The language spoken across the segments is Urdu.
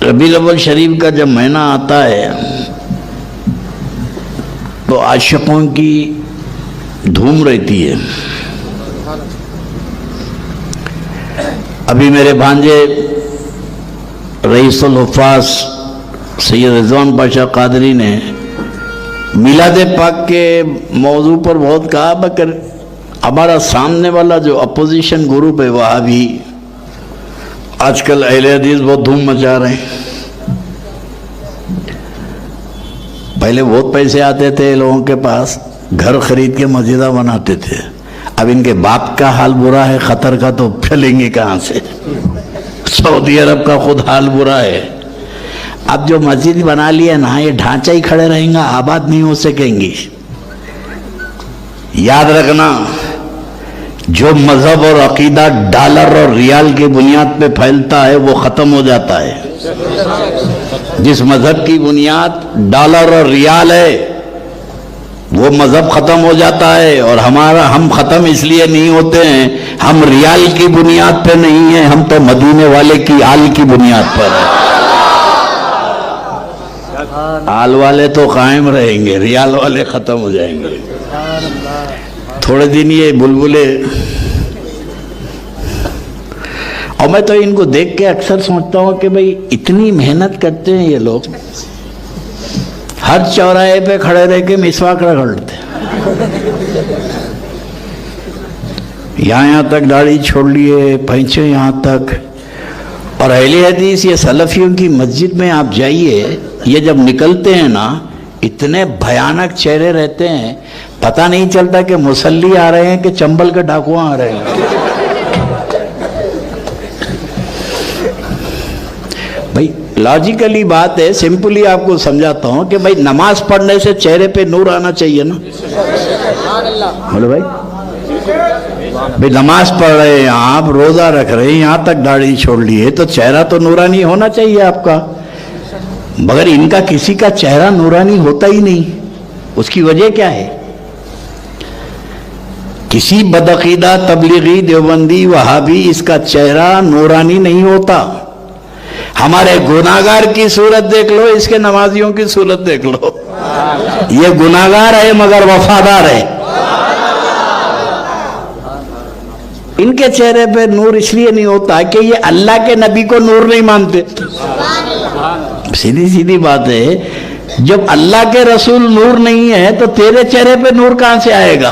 ربیع الاول شریف کا جب مہینہ آتا ہے تو عاشقوں کی دھوم رہتی ہے. ابھی میرے بھانجے رئیس الحفاظ سید رضوان پاشا قادری نے میلاد پاک کے موضوع پر بہت کہا، مگر ہمارا سامنے والا جو اپوزیشن گروپ ہے وہاں بھی آج کل اہل حدیث بہت دھوم مچا رہے ہیں. پہلے بہت پیسے آتے تھے لوگوں کے پاس، گھر خرید کے مسجدہ بناتے تھے. اب ان کے باپ کا حال برا ہے قطر کا، تو پھیلیں گے کہاں سے؟ سعودی عرب کا خود حال برا ہے. اب جو مسجد بنا لی ہے نا، یہ ڈھانچہ ہی کھڑے رہیں گا، آباد نہیں ہو سکیں گی. یاد رکھنا، جو مذہب اور عقیدہ ڈالر اور ریال کی بنیاد پہ پھیلتا ہے وہ ختم ہو جاتا ہے. جس مذہب کی بنیاد ڈالر اور ریال ہے وہ مذہب ختم ہو جاتا ہے. اور ہم ختم اس لیے نہیں ہوتے ہیں، ہم ریال کی بنیاد پہ نہیں ہیں، ہم تو مدینے والے کی آل کی بنیاد پر ہیں. آل والے تو قائم رہیں گے، ریال والے ختم ہو جائیں گے. تھوڑے دن یہ بلبلے، اور میں تو ان کو دیکھ کے اکثر سوچتا ہوں کہ بھئی اتنی محنت کرتے ہیں یہ لوگ، ہر چوراہے پہ کھڑے رہ کے مسواک رگڑتے، یہاں تک داڑھی چھوڑ لیے، پہنچے یہاں تک. اور اہل حدیث یہ سلفیوں کی مسجد میں آپ جائیے، یہ جب نکلتے ہیں نا اتنے بھیانک چہرے رہتے ہیں، پتہ نہیں چلتا کہ مصلی آ رہے ہیں کہ چنبل کے ڈاکواں آ رہے ہیں. بھائی لاجیکلی بات ہے، سمپلی آپ کو سمجھاتا ہوں کہ بھائی نماز پڑھنے سے چہرے پہ نور آنا چاہیے نا. بولو بھائی، نماز پڑھ رہے ہیں آپ، روزہ رکھ رہے ہیں، یہاں تک داڑھی چھوڑ لیے تو چہرہ تو نورانی ہونا چاہیے آپ کا. مگر ان کا کسی کا چہرہ نورانی ہوتا ہی نہیں. اس کی وجہ کیا ہے؟ کسی بدعقیدہ تبلیغی دیوبندی وہابی اس کا چہرہ نورانی نہیں ہوتا. ہمارے گناہگار کی صورت دیکھ لو، اس کے نمازیوں کی صورت دیکھ لو. یہ گناہگار ہے مگر وفادار ہے. ان کے چہرے پہ نور اس لیے نہیں ہوتا کہ یہ اللہ کے نبی کو نور نہیں مانتے. سیدھی سیدھی بات ہے، جب اللہ کے رسول نور نہیں ہے تو تیرے چہرے پہ نور کہاں سے آئے گا؟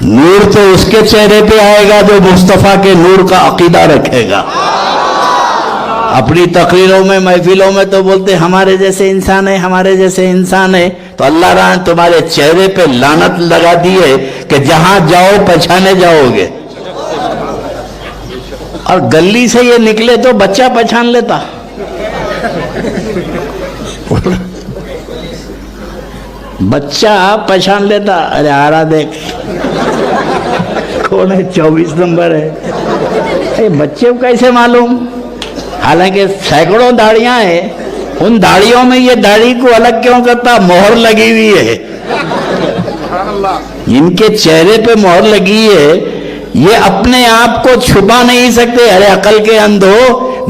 نور تو اس کے چہرے پہ آئے گا جو مصطفیٰ کے نور کا عقیدہ رکھے گا. اپنی تقریروں میں محفلوں میں تو بولتے ہمارے جیسے انسان ہے، ہمارے جیسے انسان ہے. تو اللہ رحم تمہارے چہرے پہ لعنت لگا دی ہے کہ جہاں جاؤ پہچانے جاؤ گے. اور گلی سے یہ نکلے تو بچہ پہچان لیتا. بچہ پہچان لیتا، ارے آ رہا دیکھ کون ہے، 24 نمبر ہے. بچے کو کیسے معلوم؟ حالانکہ سینکڑوں داڑیاں ہیں، ان داڑیوں میں یہ داڑھی کو الگ کیوں کرتا؟ مہر لگی ہوئی ہے. ان کے چہرے پہ مہر لگی ہے، یہ اپنے آپ کو چھپا نہیں سکتے. ارے عقل کے اندھو،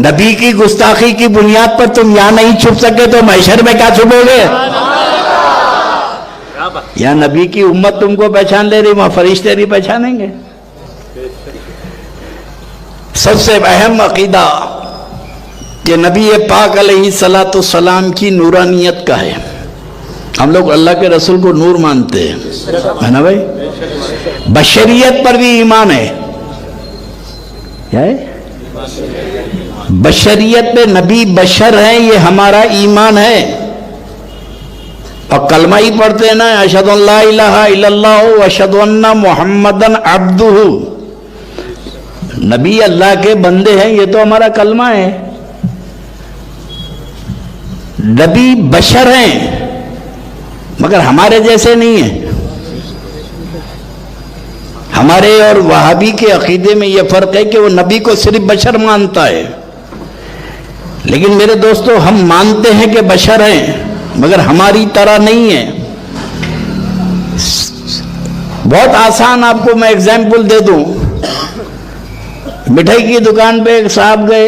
نبی کی گستاخی کی بنیاد پر تم یہاں نہیں چھپ سکے تو محشر میں کیا چھپو گے؟ یا نبی کی امت تم کو پہچان لے رہی، وہاں فرشتے نہیں پہچانیں گے. سب سے اہم عقیدہ کہ نبی پاک علیہ السلام کی نورانیت کا ہے. ہم لوگ اللہ کے رسول کو نور مانتے ہیں، ہے نا بھائی؟ بشریت پر بھی ایمان ہے. کیا ہے؟ بشریت پہ نبی بشر ہیں، یہ ہمارا ایمان ہے. اور کلمہ ہی پڑھتے ہیں نا، اشہد ان لا الہ الا اللہ و اشہد ان محمدن عبدہ. نبی اللہ کے بندے ہیں، یہ تو ہمارا کلمہ ہے. نبی بشر ہیں مگر ہمارے جیسے نہیں ہیں. ہمارے اور وہابی کے عقیدے میں یہ فرق ہے کہ وہ نبی کو صرف بشر مانتا ہے، لیکن میرے دوستو ہم مانتے ہیں کہ بشر ہیں مگر ہماری طرح نہیں ہیں. بہت آسان آپ کو میں ایگزامپل دے دوں. مٹھائی کی دکان پہ ایک صاحب گئے،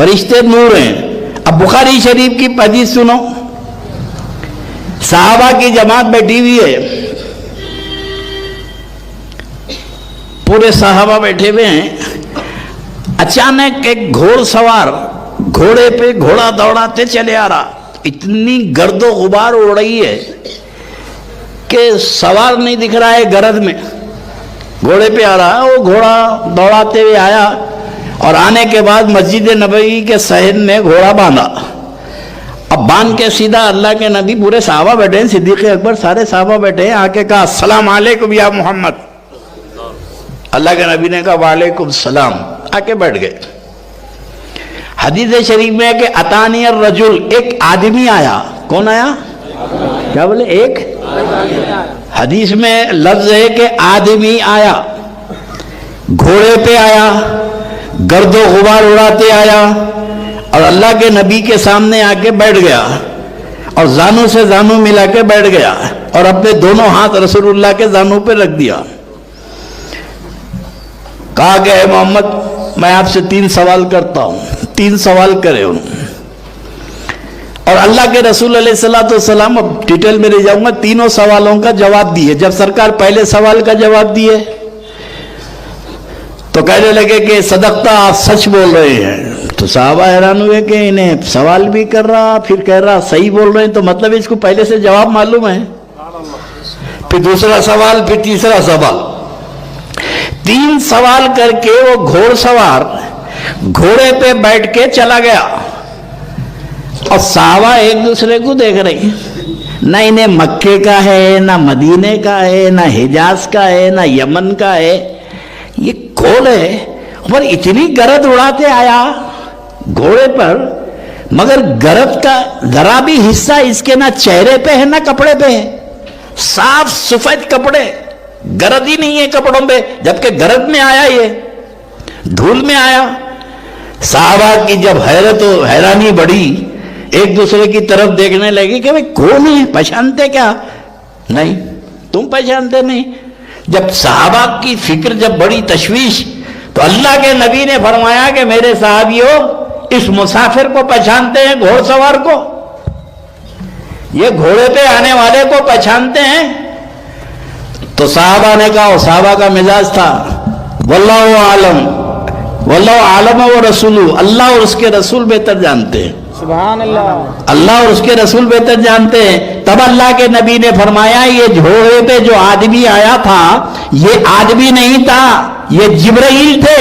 فرشتے نور ہیں. اب بخاری شریف کی حدیث سنو. صحابہ کی جماعت بیٹھی ہوئی ہے, پورے صحابہ بیٹھے ہوئے ہیں. اچانک ایک گھوڑ سوار گھوڑے پہ گھوڑا دوڑاتے چلے آ رہا. اتنی گرد و غبار اڑ رہی ہے کہ سوار نہیں دکھ رہا ہے گرد میں. گھوڑے پہ آ رہا, وہ گھوڑا دوڑاتے ہوئے آیا اور آنے کے بعد مسجد نبوی کے صحن میں گھوڑا باندھا. اب باندھ کے سیدھا اللہ کے نبی, پورے صحابہ بیٹھے ہیں, صدیق اکبر سارے صحابہ بیٹھے ہیں, آ کے کہا السلام علیکم یا محمد. اللہ کے نبی نے کہا وعلیکم السلام, آ کے بیٹھ گئے. حدیث شریف میں ہے کہ اتانی الرجل, ایک آدمی آیا. کون آیا؟ کیا بولے؟ ایک. حدیث میں لفظ ہے کہ آدمی آیا, گھوڑے پہ آیا, گرد و غبار اڑاتے آیا اور اللہ کے نبی کے سامنے آ کے بیٹھ گیا اور زانوں سے زانوں ملا کے بیٹھ گیا اور اپنے دونوں ہاتھ رسول اللہ کے زانوں پہ رکھ دیا. کہا کہ اے محمد میں آپ سے 3 سوال کرتا ہوں. 3 سوال کرے انہوں, اور اللہ کے رسول علیہ السلام, اب ڈیٹیل میں لے جاؤں گا, تینوں سوالوں کا جواب دیے. جب سرکار پہلے سوال کا جواب دیے تو کہنے لگے کہ صدقتا, آپ سچ بول رہے ہیں. تو صحابہ حیران ہوئے کہ انہیں سوال بھی کر رہا پھر کہہ رہا صحیح بول رہے ہیں, تو مطلب اس کو پہلے سے جواب معلوم ہے. پھر دوسرا سوال, پھر تیسرا سوال. 3 سوال کر کے وہ گھوڑ سوار گھوڑے پہ بیٹھ کے چلا گیا اور صحابہ ایک دوسرے کو دیکھ رہے ہیں. نہ انہیں مکے کا ہے, نہ مدینے کا ہے, نہ حجاز کا ہے, نہ یمن کا ہے. یہ کون ہے؟ اور اتنی گرد اڑاتے آیا گھوڑے پر, مگر گرد کا ذرا بھی حصہ اس کے نہ چہرے پہ ہے نہ کپڑے پہ ہے. صاف سفید کپڑے, گرد ہی نہیں ہے کپڑوں پہ, جبکہ گرد میں آیا, یہ دھول میں آیا. صحابہ کی جب حیرت و حیرانی بڑھی, ایک دوسرے کی طرف دیکھنے لگی کہ بھئی کون ہے, پہچانتے کیا؟ نہیں, تم پہچانتے نہیں. جب صحابہ کی فکر جب بڑی تشویش, تو اللہ کے نبی نے فرمایا کہ میرے صحابیوں, اس مسافر کو پہچانتے ہیں, گھوڑ سوار کو؟ یہ گھوڑے پہ آنے والے کو پہچانتے ہیں؟ تو صحابہ نے کہا, صحابہ کا مزاج تھا واللہ عالم, واللہ عالم و رسول, اللہ اور اس کے رسول بہتر جانتے ہیں. سبحان اللہ, اللہ اور اس کے رسول بہتر جانتے ہیں. تب اللہ کے نبی نے فرمایا یہ گھوڑے پہ جو آدمی آیا تھا یہ آدمی نہیں تھا, یہ جبرائیل تھے.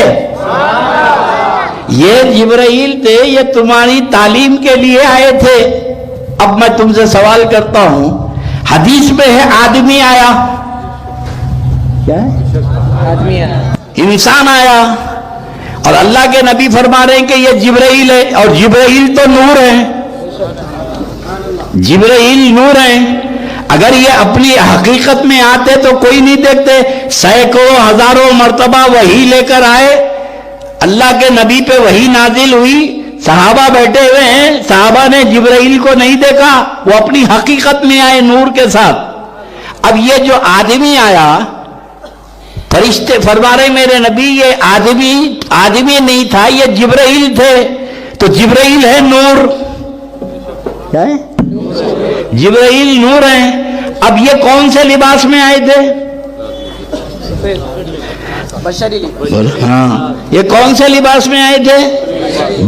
یہ جبرائیل تھے, یہ تمہاری تعلیم کے لیے آئے تھے. اب میں تم سے سوال کرتا ہوں, حدیث میں ہے آدمی آیا, کیا ہے؟ آدمی ہے, انسان آیا, اور اللہ کے نبی فرما رہے ہیں کہ یہ جبرائیل ہے, اور جبرائیل تو نور ہے. جبرائیل نور ہیں. اگر یہ اپنی حقیقت میں آتے تو کوئی نہیں دیکھتے, سینکڑوں ہزاروں مرتبہ وحی لے کر آئے, اللہ کے نبی پہ وحی نازل ہوئی, صحابہ بیٹھے ہوئے ہیں, صحابہ نے جبرائیل کو نہیں دیکھا, وہ اپنی حقیقت میں آئے نور کے ساتھ. اب یہ جو آدمی آیا, فرشتے فرما رہے میرے نبی یہ آدمی نہیں تھا, یہ جبرائیل تھے. تو جبرائیل ہے نور, کیا ہے؟ جبرائیل نور ہیں. اب یہ کون سے لباس میں آئے تھے؟ بشری, ہاں, یہ کون سے لباس میں آئے تھے؟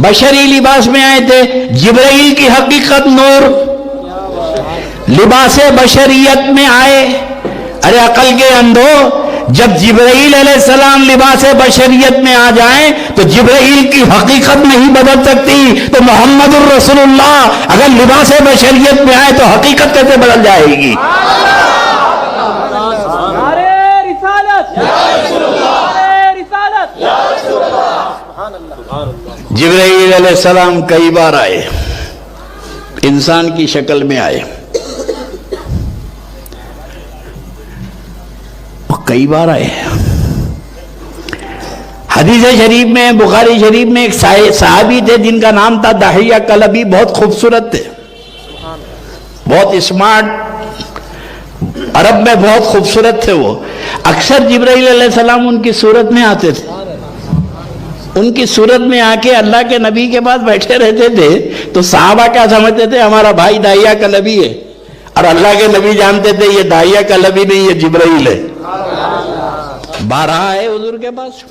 بشری لباس میں آئے تھے. جبرائیل کی حقیقت نور, لباس بشریت میں آئے. ارے عقل کے اندھو, جب جبرائیل علیہ السلام لباس بشریت میں آ جائیں تو جبرائیل کی حقیقت نہیں بدل سکتی, تو محمد الرسول اللہ اگر لباس بشریت میں آئے تو حقیقت کیسے بدل جائے گی؟ جبرائیل علیہ السلام کئی بار آئے, انسان کی شکل میں آئے, کئی بار آئے. حدیث شریف میں, بخاری شریف میں ایک صحابی تھے جن کا نام تھا دحیہ کلبی, بہت خوبصورت تھے, بہت اسمارٹ, عرب میں بہت خوبصورت تھے. وہ اکثر جبرائیل علیہ السلام ان کی صورت میں آتے تھے. ان کی صورت میں آ کے اللہ کے نبی کے پاس بیٹھے رہتے تھے تو صحابہ کیا سمجھتے تھے؟ ہمارا بھائی داعیہ کا نبی ہے، اور اللہ کے نبی جانتے تھے یہ داعیہ کا نبی نہیں، یہ جبرائیل ہے، بارہا ہے حضور کے پاس۔